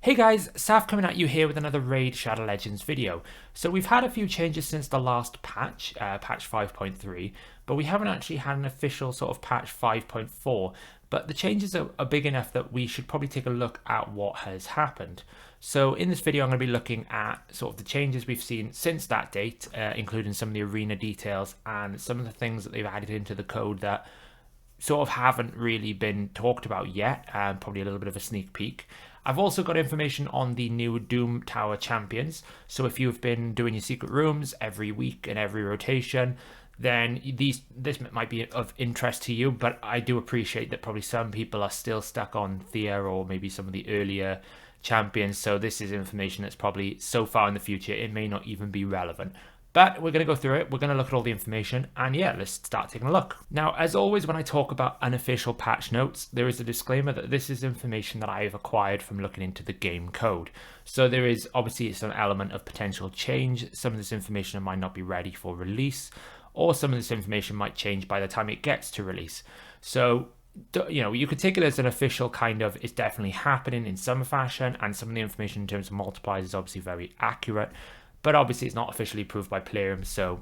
Hey guys, Saf coming at you here with another Raid Shadow Legends video. So we've had a few changes since the last patch, patch 5.3, but we haven't actually had an official sort of patch 5.4, but the changes are big enough that we should probably take a look at what has happened. So in this video I'm going to be looking at sort of the changes we've seen since that date, including some of the arena details and some of the things that they've added into the code that sort of haven't really been talked about yet, and probably a little bit of a sneak peek. I've also got information on the new Doom Tower champions. So if you've been doing your secret rooms every week and every rotation, then this might be of interest to you. But I do appreciate that probably some people are still stuck on Thea or maybe some of the earlier champions. So this is information that's probably so far in the future it may not even be relevant. But we're going to go through it, we're going to look at all the information, and yeah, let's start taking a look. Now, as always, when I talk about unofficial patch notes, there is a disclaimer that this is information that I have acquired from looking into the game code. So there is obviously some element of potential change. Some of this information might not be ready for release, or some of this information might change by the time it gets to release. So you could take it as an official kind of, it's definitely happening in some fashion, and some of the information in terms of multipliers is obviously very accurate. But obviously it's not officially approved by Playroom, so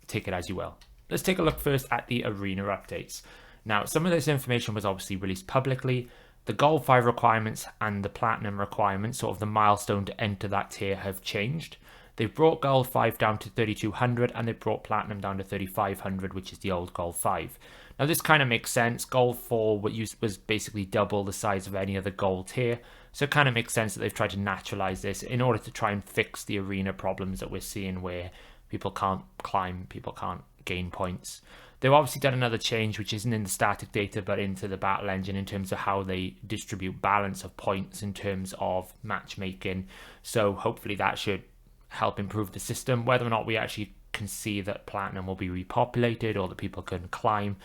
take it as you will. Let's take a look first at the arena updates. Now, some of this information was obviously released publicly. The Gold 5 requirements and the Platinum requirements, sort of the milestone to enter that tier, have changed. They've brought Gold 5 down to 3200 and they've brought Platinum down to 3500, which is the old Gold 5. Now, this kind of makes sense. Gold 4 was basically double the size of any other gold tier. So it kind of makes sense that they've tried to naturalize this in order to try and fix the arena problems that we're seeing where people can't climb, people can't gain points. They've obviously done another change, which isn't in the static data, but into the battle engine in terms of how they distribute balance of points in terms of matchmaking. So hopefully that should help improve the system. Whether or not we actually can see that Platinum will be repopulated or that people can climb,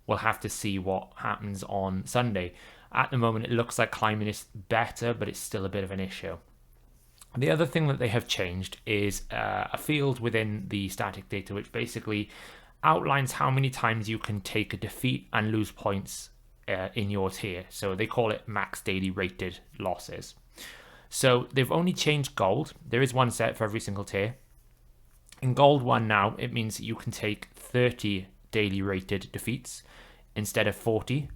we'll have to see what happens on Sunday. At the moment, it looks like climbing is better, but it's still a bit of an issue. The other thing that they have changed is a field within the static data, which basically outlines how many times you can take a defeat and lose points in your tier. So they call it max daily rated losses. So they've only changed gold. There is one set for every single tier. In gold 1 now, it means that you can take 30 daily rated defeats instead of 40.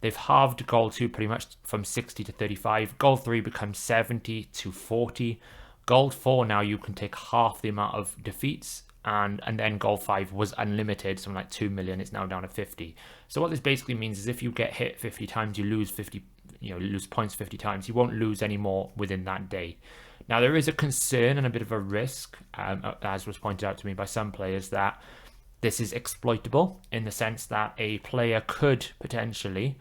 They've halved gold 2 pretty much from 60 to 35. Gold 3 becomes 70 to 40. Gold 4 now you can take half the amount of defeats, and then gold 5 was unlimited, something like 2 million. It's now down to 50. So what this basically means is if you get hit 50 times, you lose 50, you lose points 50 times. You won't lose any more within that day. Now there is a concern and a bit of a risk, as was pointed out to me by some players, that this is exploitable in the sense that a player could potentially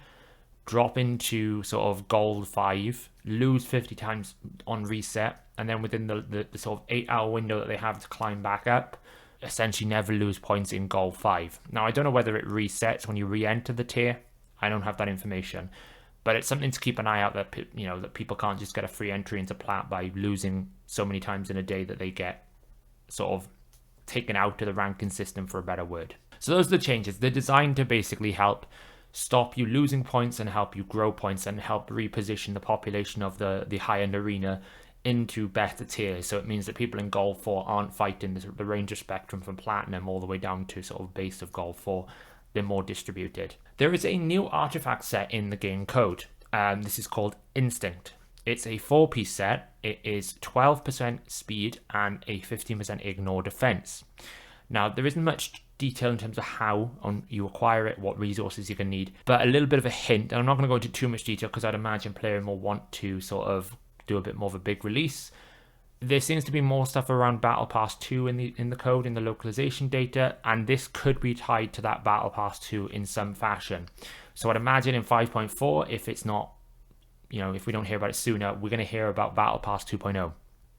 drop into sort of gold 5, lose 50 times on reset, and then within the sort of 8-hour window that they have to climb back up, essentially never lose points in gold 5. Now, I don't know whether it resets when you re-enter the tier. I don't have that information. But it's something to keep an eye out that, that people can't just get a free entry into Plat by losing so many times in a day that they get sort of taken out of the ranking system, for a better word. So those are the changes. They're designed to basically help stop you losing points and help you grow points and help reposition the population of the high-end arena into better tiers. So it means that people in Gold 4 aren't fighting the Ranger spectrum from Platinum all the way down to sort of base of Gold 4. They're more distributed. There is a new artifact set in the game code. This is called Instinct. It's a 4-piece set. It is 12% speed and a 15% ignore defense. Now, there isn't much detail in terms of how you acquire it, what resources you're going to need, but a little bit of a hint, and I'm not going to go into too much detail because I'd imagine players will want to sort of do a bit more of a big release. There seems to be more stuff around Battle Pass 2 in the code, in the localization data, and this could be tied to that Battle Pass 2 in some fashion. So I'd imagine in 5.4, if it's not, if we don't hear about it sooner, we're going to hear about Battle Pass 2.0.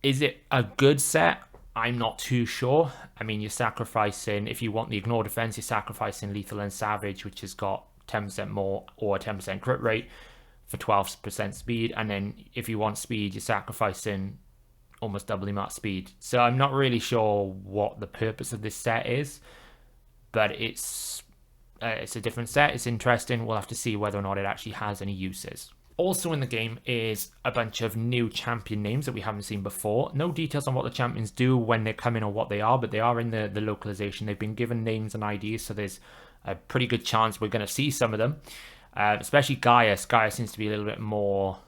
Is it a good set? I'm not too sure. I mean, you're sacrificing, if you want the ignore defense, you're sacrificing lethal and savage, which has got 10% more or a 10% crit rate for 12% speed. And then if you want speed, you're sacrificing almost double the amount of speed. So I'm not really sure what the purpose of this set is, but it's a different set. It's interesting. We'll have to see whether or not it actually has any uses. Also in the game is a bunch of new champion names that we haven't seen before. No details on what the champions do, when they come in, or what they are, but they are in the localization. They've been given names and IDs, so there's a pretty good chance we're going to see some of them. Especially Gaius. Gaius seems to be a little bit more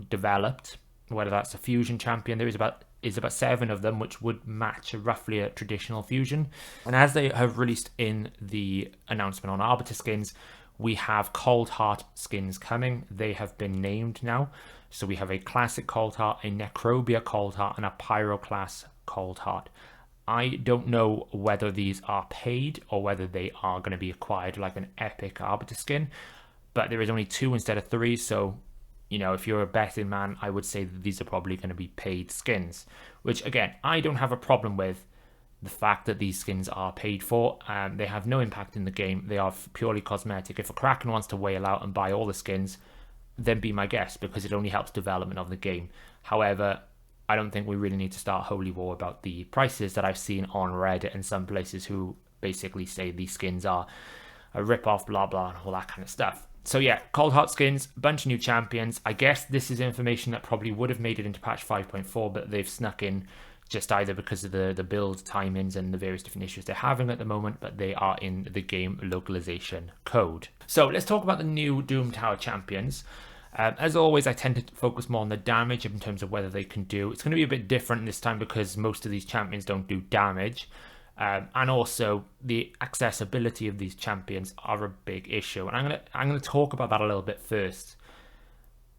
developed, whether that's a fusion champion. There is about 7 of them, which would match roughly a traditional fusion. And as they have released in the announcement on Arbiter skins, we have Cold Heart skins coming. They have been named now. So we have a Classic Cold Heart, a Necrobia Cold Heart, and a Pyroclass Cold Heart. I don't know whether these are paid or whether they are going to be acquired like an epic Arbiter skin, but there is only 2 instead of 3, so if you're a betting man, I would say that these are probably going to be paid skins, which again, I don't have a problem with the fact that these skins are paid for. They have no impact in the game. They are purely cosmetic. If a Kraken wants to whale out and buy all the skins, then be my guest, because it only helps development of the game. However, I don't think we really need to start holy war about the prices that I've seen on Reddit and some places who basically say these skins are a rip-off, blah blah, and all that kind of stuff. So yeah, Cold Heart skins, a bunch of new champions. I guess this is information that probably would have made it into patch 5.4, but they've snuck in just either because of the build timings and the various different issues they're having at the moment, but they are in the game localization code. So let's talk about the new Doom Tower champions. As always, I tend to focus more on the damage in terms of whether they can do. It's going to be a bit different this time because most of these champions don't do damage. And also the accessibility of these champions are a big issue. And I'm gonna talk about that a little bit first.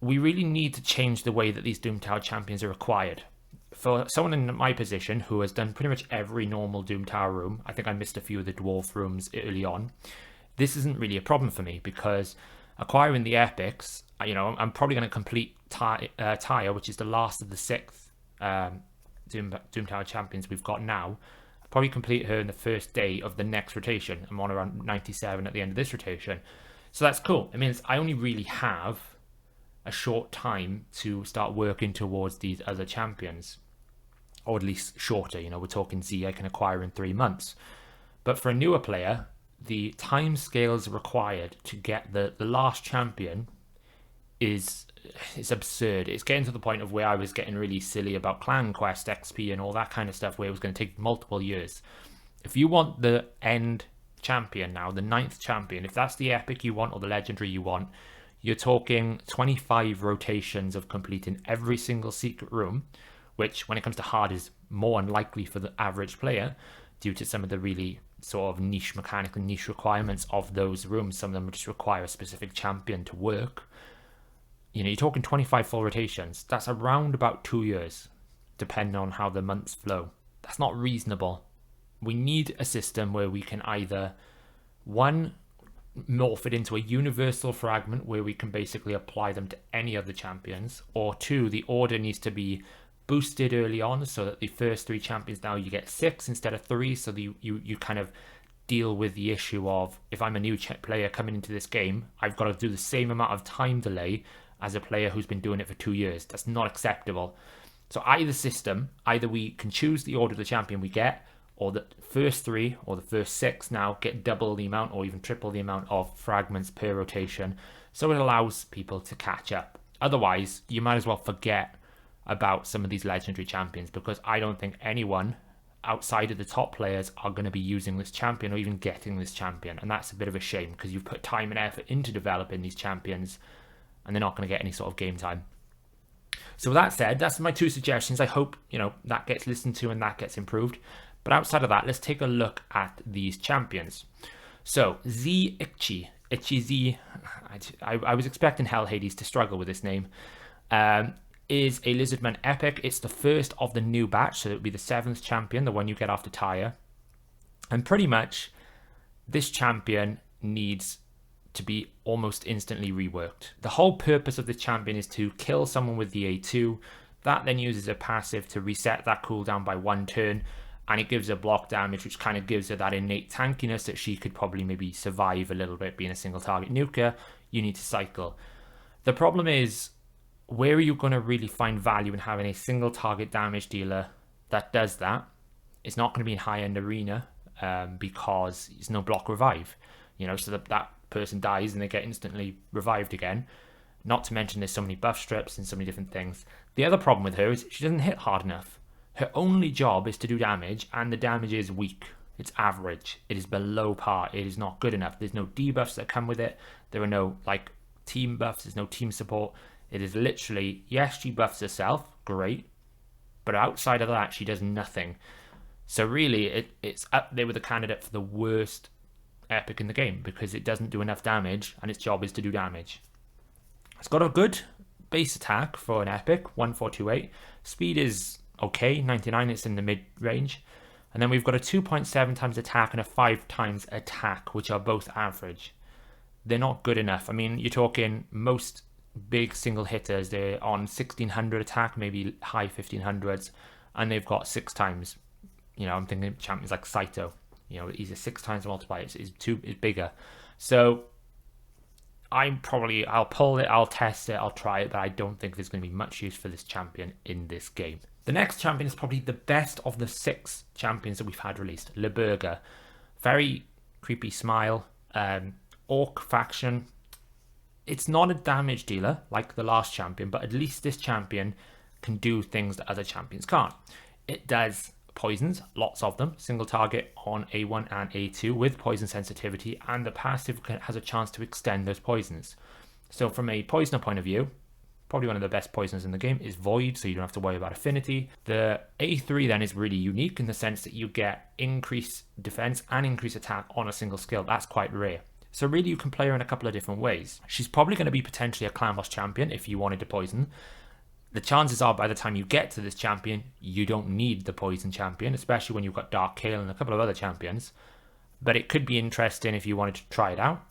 We really need to change the way that these Doom Tower champions are acquired. For someone in my position who has done pretty much every normal Doom Tower room, I think I missed a few of the dwarf rooms early on, this isn't really a problem for me because acquiring the epics, I'm probably going to complete Tyre, which is the last of the 6th Doom Tower champions we've got now. I'll probably complete her in the first day of the next rotation. I'm on around 97 at the end of this rotation. So that's cool. It means I only really have a short time to start working towards these other champions. Or at least shorter, we're talking Z I can acquire in 3 months. But for a newer player, the time scales required to get the last champion is absurd. It's getting to the point of where I was getting really silly about Clan Quest XP and all that kind of stuff, where it was going to take multiple years. If you want the end champion now, the 9th champion, if that's the epic you want or the legendary you want, you're talking 25 rotations of completing every single secret room, which when it comes to hard is more unlikely for the average player due to some of the really sort of niche mechanical niche requirements of those rooms. Some of them just require a specific champion to work. You're talking 25 full rotations. That's around about 2 years, depending on how the months flow. That's not reasonable. We need a system where we can either, one, morph it into a universal fragment where we can basically apply them to any of the champions, or 2, the order needs to be boosted early on so that the first 3 champions now you get 6 instead of 3, so that you kind of deal with the issue of, if I'm a new player coming into this game, I've got to do the same amount of time delay as a player who's been doing it for 2 years. That's not acceptable. So either we can choose the order of the champion we get, or the first 3 or the first 6 now get double the amount or even triple the amount of fragments per rotation, so it allows people to catch up. Otherwise, you might as well forget about some of these legendary champions, because I don't think anyone outside of the top players are going to be using this champion or even getting this champion, and that's a bit of a shame because you've put time and effort into developing these champions and they're not going to get any sort of game time. So with that said, that's my 2 suggestions. I hope that gets listened to and that gets improved. But outside of that, let's take a look at these champions. So Z Ichi Z, I was expecting Hellhades to struggle with this name, is a Lizardman epic. It's the first of the new batch, so it would be the 7th champion, the one you get after Tyre. And pretty much this champion needs to be almost instantly reworked. The whole purpose of the champion is to kill someone with the A2. That then uses a passive to reset that cooldown by 1 turn, and it gives her block damage, which kind of gives her that innate tankiness that she could probably maybe survive a little bit being a single target nuker. You need to cycle. The problem is, where are you going to really find value in having a single target damage dealer that does that? It's not going to be in high-end arena because there's no block revive, so that person dies and they get instantly revived again. Not to mention there's so many buff strips and so many different things. The other problem with her is she doesn't hit hard enough. Her only job is to do damage, and the damage is weak. It's average. It is below par. It is not good enough. There's no debuffs that come with it. There are no like team buffs. There's no team support. It is literally, yes, she buffs herself, great, but outside of that, she does nothing. So really, it's up there with a candidate for the worst epic in the game because it doesn't do enough damage, and its job is to do damage. It's got a good base attack for an epic, 1428. Speed is okay, 99, it's in the mid-range. And then we've got a 2.7 times attack and a 5 times attack, which are both average. They're not good enough. I mean, you're talking most big single hitters, they're on 1600 attack, maybe high 1500s, and they've got 6 times. You know, I'm thinking champions like Saito. You know, he's a 6 times multiplier. It's bigger. So I'll pull it, I'll test it, I'll try it, but I don't think there's going to be much use for this champion in this game. The next champion is probably the best of the 6 champions that we've had released. Le Burger. Very creepy smile. Orc faction. It's not a damage dealer like the last champion, but at least this champion can do things that other champions can't. It does poisons, lots of them, single target on A1 and A2 with poison sensitivity, and the passive has a chance to extend those poisons. So from a poisoner point of view, probably one of the best poisoners in the game is Void, so you don't have to worry about affinity. The A3 then is really unique in the sense that you get increased defense and increased attack on a single skill. That's quite rare. So really you can play her in a couple of different ways. She's probably going to be potentially a clan boss champion if you wanted to poison. The chances are by the time you get to this champion, you don't need the poison champion, especially when you've got Dark Kale and a couple of other champions. But it could be interesting if you wanted to try it out.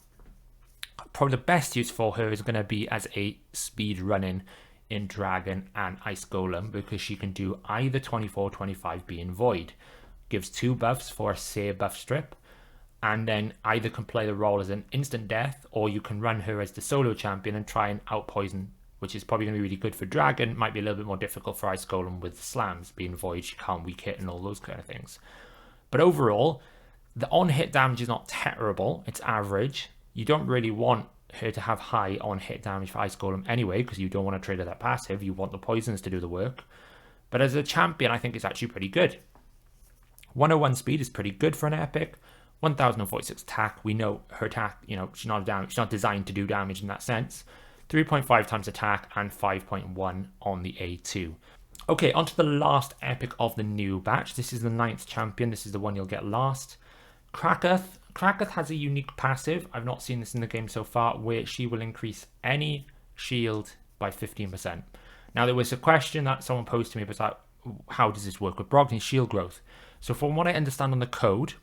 Probably the best use for her is going to be as a speed running in Dragon and Ice Golem, because she can do either 24 or 25 being Void. Gives 2 buffs for a Seer buff strip, and then either can play the role as an instant death, or you can run her as the solo champion and try and out-poison, which is probably going to be really good for Dragon. Might be a little bit more difficult for Ice Golem with slams, being Void, she can't weak hit and all those kind of things. But overall, the on-hit damage is not terrible, it's average. You don't really want her to have high on-hit damage for Ice Golem anyway, because you don't want to trigger that passive, you want the poisons to do the work. But as a champion, I think it's actually pretty good. 101 speed is pretty good for an epic. 1046 attack, we know her attack, you know, she's not designed to do damage in that sense. 3.5 times attack and 5.1 on the A2. Okay, on to the last epic of the new batch. This is the 9th champion. This is the one you'll get last. Krakoth. Krakoth has a unique passive. I've not seen this in the game so far, where she will increase any shield by 15%. Now, there was a question that someone posed to me about how does this work with Brogni's shield growth. So from what I understand on the code,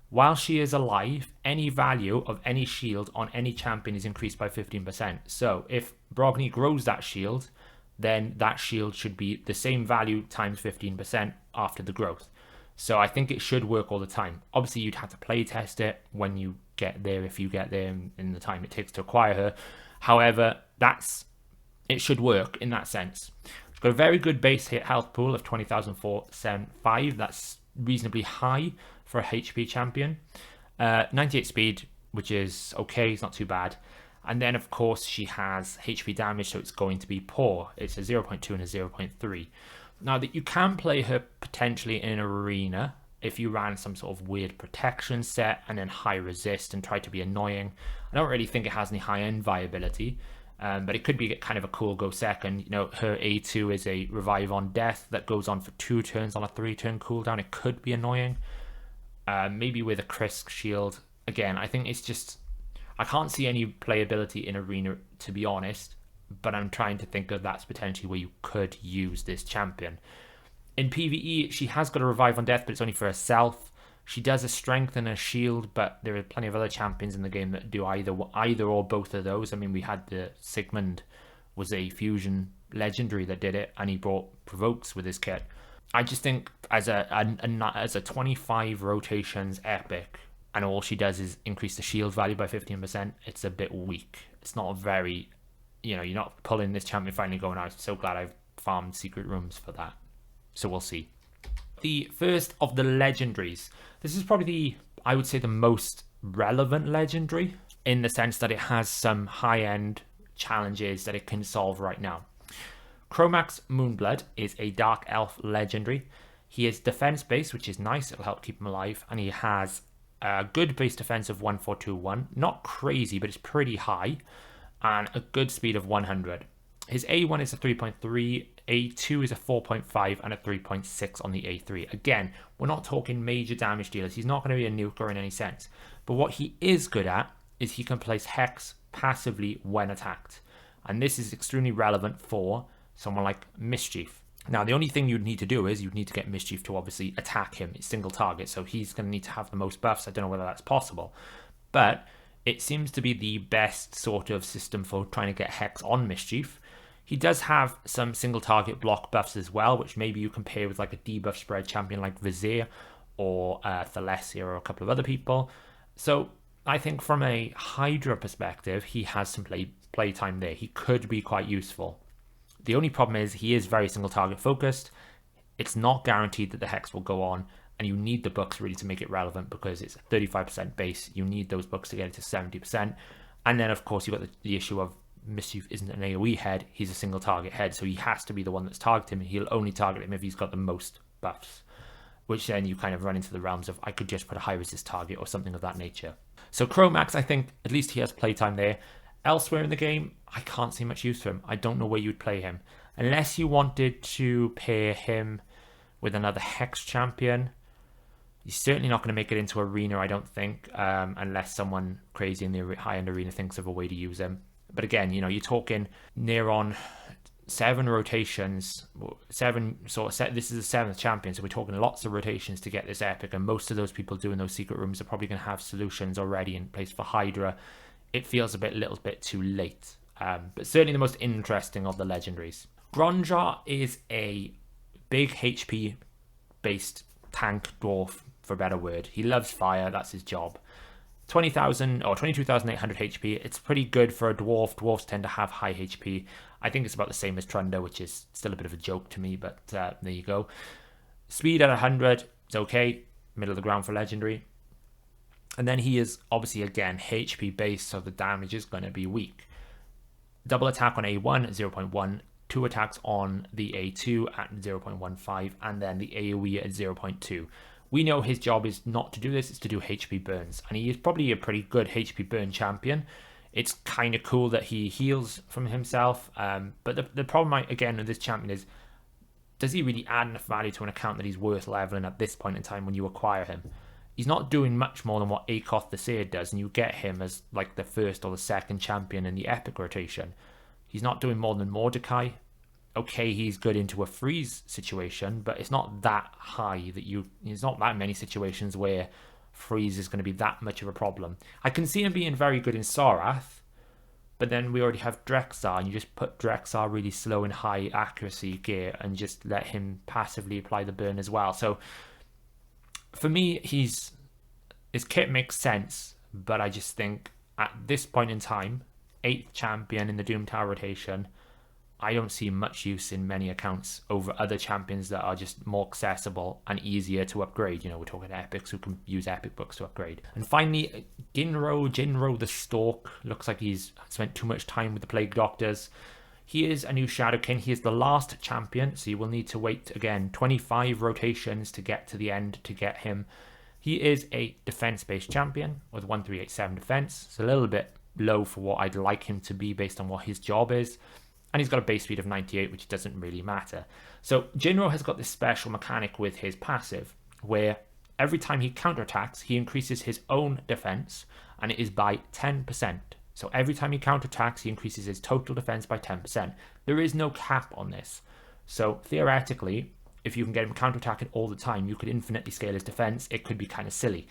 while she is alive, any value of any shield on any champion is increased by 15%. So if Brogni grows that shield, then that shield should be the same value times 15% after the growth. So I think it should work all the time. Obviously, you'd have to play test it when you get there, if you get there in the time it takes to acquire her. However, it should work in that sense. It's got a very good base hit health pool of 20,475. That's reasonably high for a HP champion. 98 speed, which is okay, it's not too bad. And then, of course, she has HP damage, so it's going to be poor. It's a 0.2 and a 0.3. Now, that you can play her potentially in an arena if you ran some sort of weird protection set and then high resist and try to be annoying. I don't really think it has any high-end viability, but it could be kind of a cool go second. You know, her A2 is a revive on death that goes on for 2 turns on a 3-turn cooldown. It could be annoying. Maybe with a Krisk shield. Again, I think it's just, I can't see any playability in arena, to be honest, but I'm trying to think of that's potentially where you could use this champion. In PvE, she has got a revive on death, but it's only for herself. She does a strength and a shield, but there are plenty of other champions in the game that do either or both of those. I mean, we had the Sigmund was a fusion legendary that did it, and he brought provokes with his kit. I just think as a 25 rotations epic, and all she does is increase the shield value by 15%, it's a bit weak. It's not very, you know, you're not pulling this champion finally going, I'm so glad I've farmed secret rooms for that. So we'll see. The first of the legendaries. This is probably I would say the most relevant legendary, in the sense that it has some high-end challenges that it can solve right now. Chromax Moonblood is a Dark Elf legendary. He is defense based, which is nice. It'll help keep him alive. And he has a good base defense of 1421. Not crazy, but it's pretty high. And a good speed of 100. His A1 is a 3.3, A2 is a 4.5, and a 3.6 on the A3. Again, we're not talking major damage dealers. He's not going to be a nuker in any sense. But what he is good at is he can place Hex passively when attacked. And this is extremely relevant for someone like Mischief. Now, the only thing you'd need to do is you'd need to get Mischief to obviously attack him. It's single target, so he's going to need to have the most buffs. I don't know whether that's possible. But it seems to be the best sort of system for trying to get Hex on Mischief. He does have some single target block buffs as well, which maybe you compare with like a debuff spread champion like Vizier or Thalesia or a couple of other people. So I think from a Hydra perspective, he has some play time there. He could be quite useful. The only problem is he is very single target focused. It's not guaranteed that the Hex will go on, and you need the books really to make it relevant because it's 35% base. You need those books to get it to 70%. And then, of course, you've got the issue of Mischief isn't an AoE head. He's a single target head, so he has to be the one that's targeting him. He'll only target him if he's got the most buffs, which then you kind of run into the realms of I could just put a high resist target or something of that nature. So Chromax, I think at least he has playtime there. Elsewhere in the game, I can't see much use for him. I don't know where you'd play him. Unless you wanted to pair him with another Hex champion. He's certainly not going to make it into Arena, I don't think, unless someone crazy in the high-end Arena thinks of a way to use him. But again, you know, you're talking near on 7 rotations, 7 sort of this is the 7th champion, so we're talking lots of rotations to get this epic, and most of those people doing those secret rooms are probably going to have solutions already in place for Hydra. It feels a little bit too late, but certainly the most interesting of the legendaries. Gronjar is a big HP based tank dwarf, for a better word. He loves fire, that's his job. 20,000 or 22,800 HP. It's pretty good for a dwarf. Dwarves tend to have high HP. I think it's about the same as Trunda, which is still a bit of a joke to me, but there you go. Speed at 100 is okay, middle of the ground for legendary. And then he is obviously, again, HP based, so the damage is going to be weak. Double attack on A1 at 0.1, 2 attacks on the A2 at 0.15, and then the AoE at 0.2. We know his job is not to do this, it's to do HP burns. And he is probably a pretty good HP burn champion. It's kind of cool that he heals from himself. But the problem, again, with this champion is, does he really add enough value to an account that he's worth leveling at this point in time when you acquire him? He's not doing much more than what Akoth the Seer does, and you get him as like the first or the second champion in the epic rotation. He's not doing more than Mordecai. Okay, he's good into a freeze situation, but it's not that high that there's not that many situations where freeze is going to be that much of a problem. I can see him being very good in Sarath, but then we already have Drexar, and you just put Drexar really slow and high accuracy gear and just let him passively apply the burn as well. So for me, his kit makes sense, but I just think at this point in time, 8th champion in the Doom Tower rotation, I don't see much use in many accounts over other champions that are just more accessible and easier to upgrade. You know, we're talking epics who can use epic books to upgrade. And finally, Jinro the Stalk. Looks like he's spent too much time with the Plague Doctors. He is a new Shadowkin. He is the last champion, so you will need to wait, again, 25 rotations to get to the end to get him. He is a defense-based champion with 1387 defense. It's a little bit low for what I'd like him to be based on what his job is. And he's got a base speed of 98, which doesn't really matter. So Jinro has got this special mechanic with his passive, where every time he counterattacks, he increases his own defense, and it is by 10%. So every time he counterattacks, he increases his total defense by 10%. There is no cap on this. So theoretically, if you can get him counterattacking all the time, you could infinitely scale his defense. It could be kind of silly.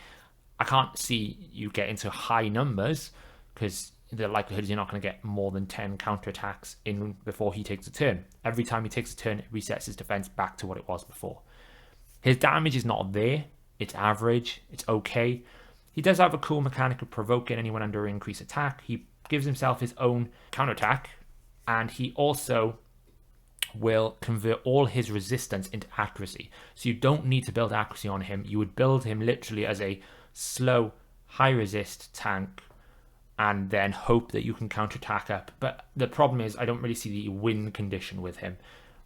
I can't see you get into high numbers, because the likelihood is you're not going to get more than 10 counterattacks in before he takes a turn. Every time he takes a turn, it resets his defense back to what it was before. His damage is not there. It's average. It's okay. He does have a cool mechanic of provoking anyone under increased attack. He gives himself his own counterattack, and he also will convert all his resistance into accuracy. So you don't need to build accuracy on him. You would build him literally as a slow, high resist tank, and then hope that you can counterattack up. But the problem is I don't really see the win condition with him.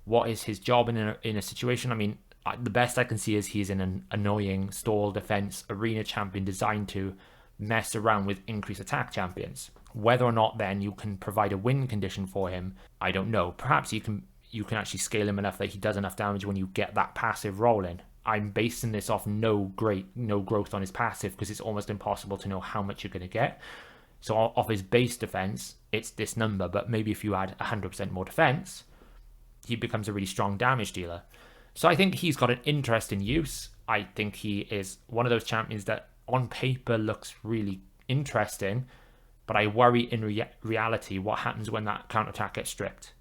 What is his job in a situation? I mean, the best I can see is he's in an annoying stall defense arena champion designed to mess around with increased attack champions. Whether or not then you can provide a win condition for him, I don't know. Perhaps you can actually scale him enough that he does enough damage when you get that passive rolling. I'm basing this off no growth on his passive, because it's almost impossible to know how much you're going to get. So off his base defense, it's this number, but maybe if you add 100% more defense, he becomes a really strong damage dealer. So I think he's got an interesting use. I think he is one of those champions that on paper looks really interesting, but I worry in reality what happens when that counterattack gets stripped.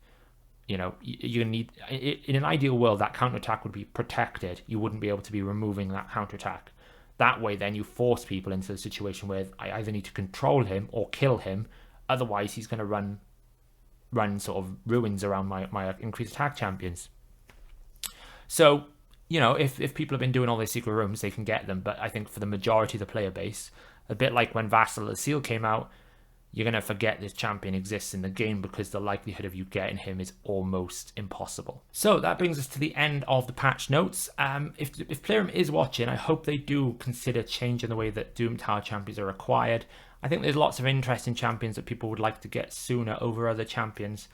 You know, you need, in an ideal world, that counterattack would be protected. You wouldn't be able to be removing that counterattack. That way, then you force people into a situation where I either need to control him or kill him. Otherwise, he's going to run sort of ruins around my increased attack champions. So, you know, if people have been doing all these secret rooms, they can get them. But I think for the majority of the player base, a bit like when Vassal of Seal came out, you're going to forget this champion exists in the game because the likelihood of you getting him is almost impossible. So that brings us to the end of the patch notes. If Playroom is watching, I hope they do consider changing the way that Doom Tower champions are acquired. I think there's lots of interesting champions that people would like to get sooner over other champions.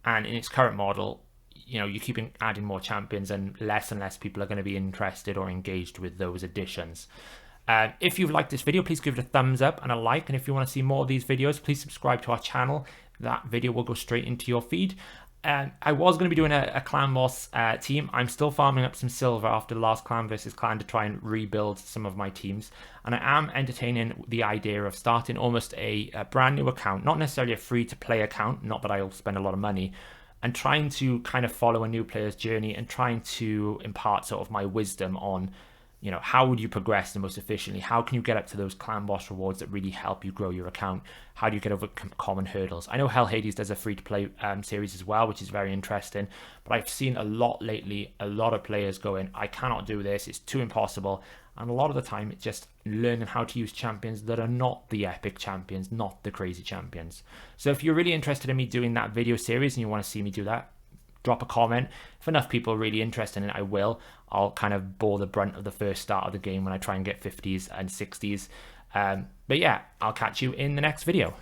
And in its current model, you know, you keep adding more champions and less people are going to be interested or engaged with those additions. If you've liked this video, please give it a thumbs up and a like. And if you want to see more of these videos, please subscribe to our channel. That video will go straight into your feed. I was going to be doing a clan boss team. I'm still farming up some silver after the last clan versus clan to try and rebuild some of my teams. And I am entertaining the idea of starting almost a brand new account, not necessarily a free-to-play account, not that I'll spend a lot of money, and trying to kind of follow a new player's journey and trying to impart sort of my wisdom on, you know, how would you progress the most efficiently? How can you get up to those clan boss rewards that really help you grow your account? How do you get over common hurdles? I know Hellhades does a free-to-play series as well, which is very interesting. But I've seen a lot lately, a lot of players going, I cannot do this, it's too impossible. And a lot of the time, it's just learning how to use champions that are not the epic champions, not the crazy champions. So if you're really interested in me doing that video series and you want to see me do that, drop a comment. If enough people are really interested in it, I will. I'll kind of bore the brunt of the first start of the game when I try and get 50s and 60s. But yeah, I'll catch you in the next video.